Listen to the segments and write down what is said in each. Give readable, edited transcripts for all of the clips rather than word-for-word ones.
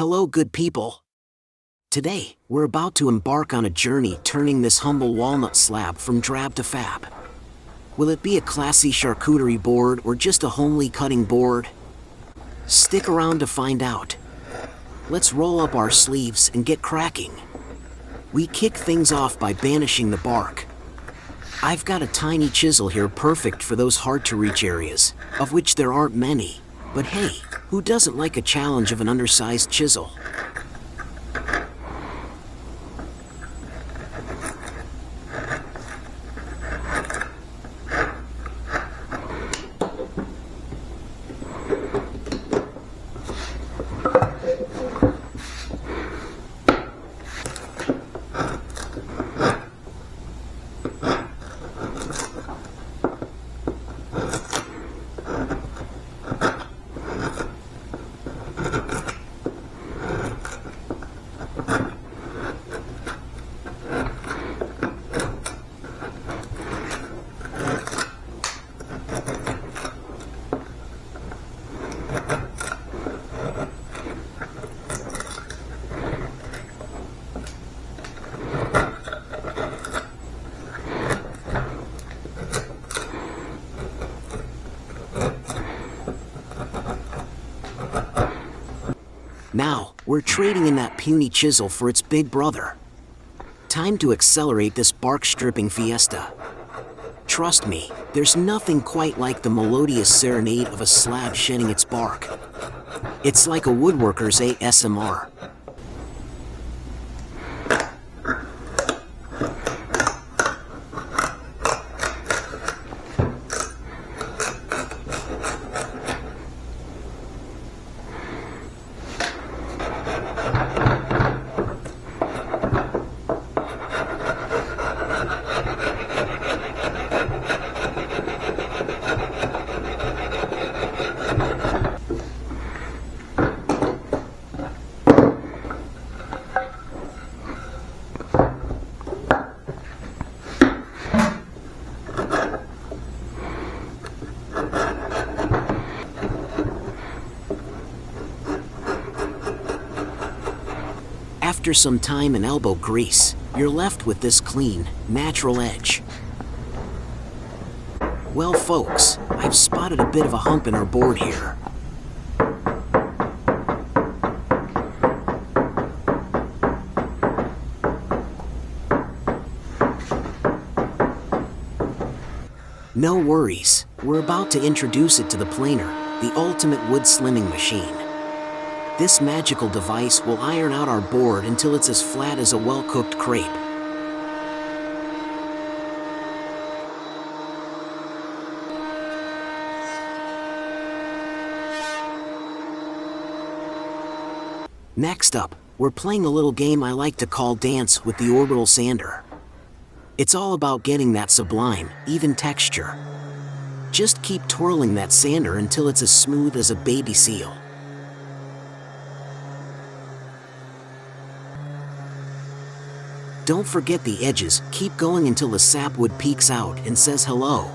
Hello, good people. Today, we're about to embark on a journey turning this humble walnut slab from drab to fab. Will it be a classy charcuterie board or just a homely cutting board? Stick around to find out. Let's roll up our sleeves and get cracking. We kick things off by banishing the bark. I've got a tiny chisel here perfect for those hard-to-reach areas, of which there aren't many. But hey, who doesn't like a challenge of an undersized chisel? Now, we're trading in that puny chisel for its big brother. Time to accelerate this bark-stripping fiesta. Trust me, there's nothing quite like the melodious serenade of a slab shedding its bark. It's like a woodworker's ASMR. After some time and elbow grease, you're left with this clean, natural edge. Well folks, I've spotted a bit of a hump in our board here. No worries, we're about to introduce it to the planer, the ultimate wood slimming machine. This magical device will iron out our board until it's as flat as a well-cooked crepe. Next up, we're playing a little game I like to call Dance with the Orbital Sander. It's all about getting that sublime, even texture. Just keep twirling that sander until it's as smooth as a baby seal. Don't forget the edges, keep going until the sapwood peeks out and says hello.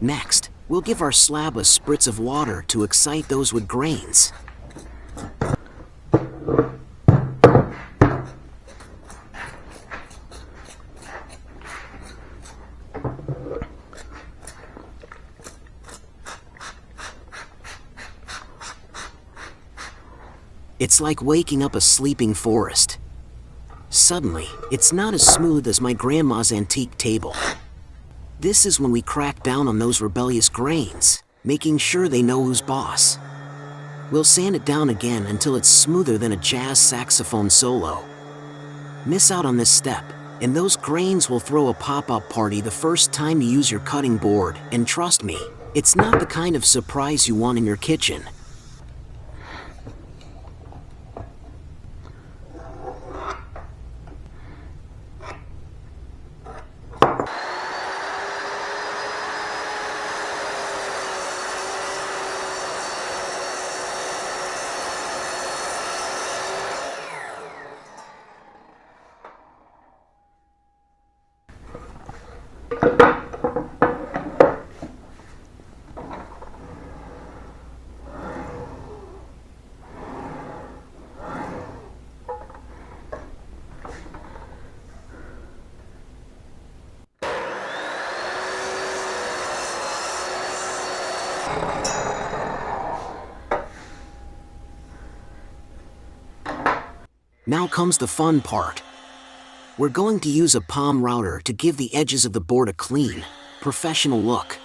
Next, we'll give our slab a spritz of water to excite those wood grains. It's like waking up a sleeping forest. Suddenly, it's not as smooth as my grandma's antique table. This is when we crack down on those rebellious grains, making sure they know who's boss. We'll sand it down again until it's smoother than a jazz saxophone solo. Miss out on this step, and those grains will throw a pop-up party the first time you use your cutting board, and trust me, it's not the kind of surprise you want in your kitchen. Now comes the fun part. We're going to use a palm router to give the edges of the board a clean, professional look.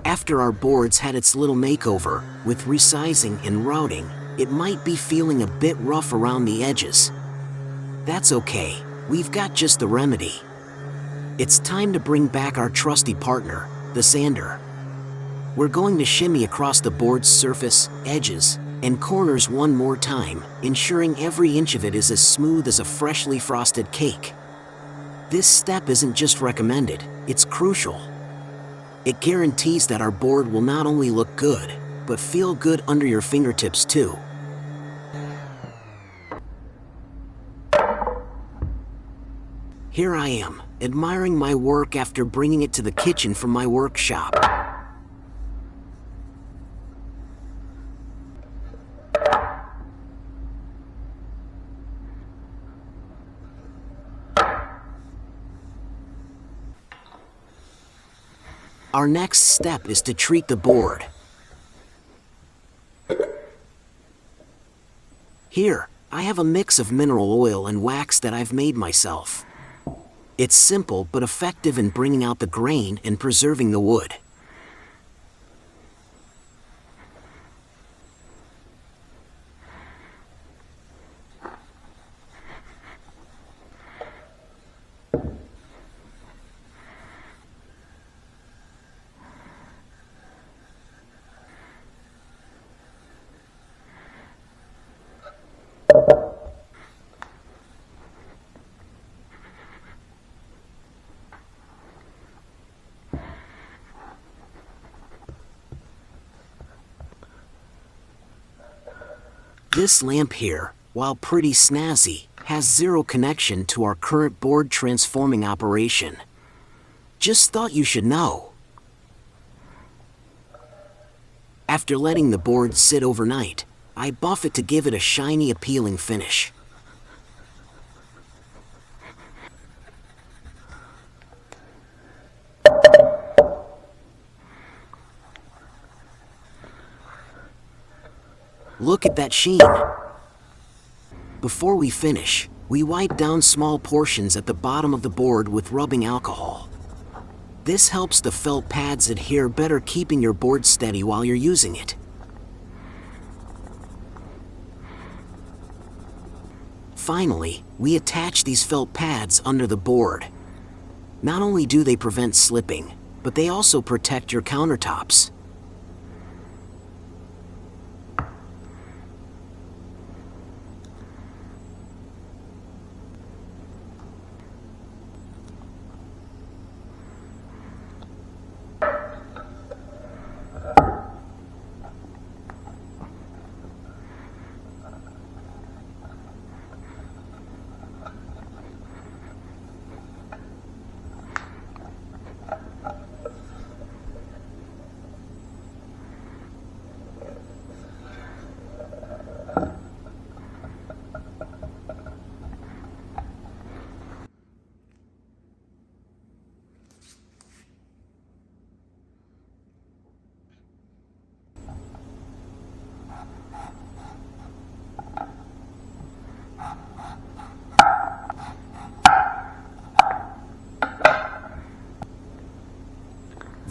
After our boards had its little makeover, with resizing and routing, it might be feeling a bit rough around the edges. That's okay, we've got just the remedy. It's time to bring back our trusty partner, the sander. We're going to shimmy across the board's surface, edges, and corners one more time, ensuring every inch of it is as smooth as a freshly frosted cake. This step isn't just recommended, it's crucial. It guarantees that our board will not only look good, but feel good under your fingertips too. Here I am, admiring my work after bringing it to the kitchen from my workshop. Our next step is to treat the board. Here, I have a mix of mineral oil and wax that I've made myself. It's simple but effective in bringing out the grain and preserving the wood. This lamp here, while pretty snazzy, has zero connection to our current board transforming operation. Just thought you should know. After letting the board sit overnight, I buff it to give it a shiny, appealing finish. Look at that sheen. Before we finish, we wipe down small portions at the bottom of the board with rubbing alcohol. This helps the felt pads adhere better, keeping your board steady while you're using it. Finally, we attach these felt pads under the board. Not only do they prevent slipping, but they also protect your countertops.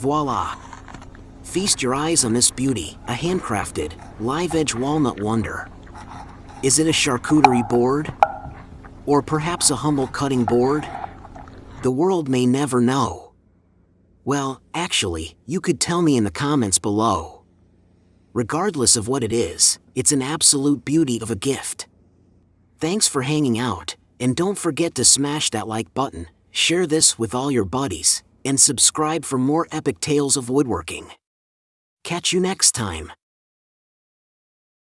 Voila! Feast your eyes on this beauty, a handcrafted, live-edge walnut wonder. Is it a charcuterie board? Or perhaps a humble cutting board? The world may never know. Well, actually, you could tell me in the comments below. Regardless of what it is, it's an absolute beauty of a gift. Thanks for hanging out, and don't forget to smash that like button, share this with all your buddies, and subscribe for more epic tales of woodworking. Catch you next time.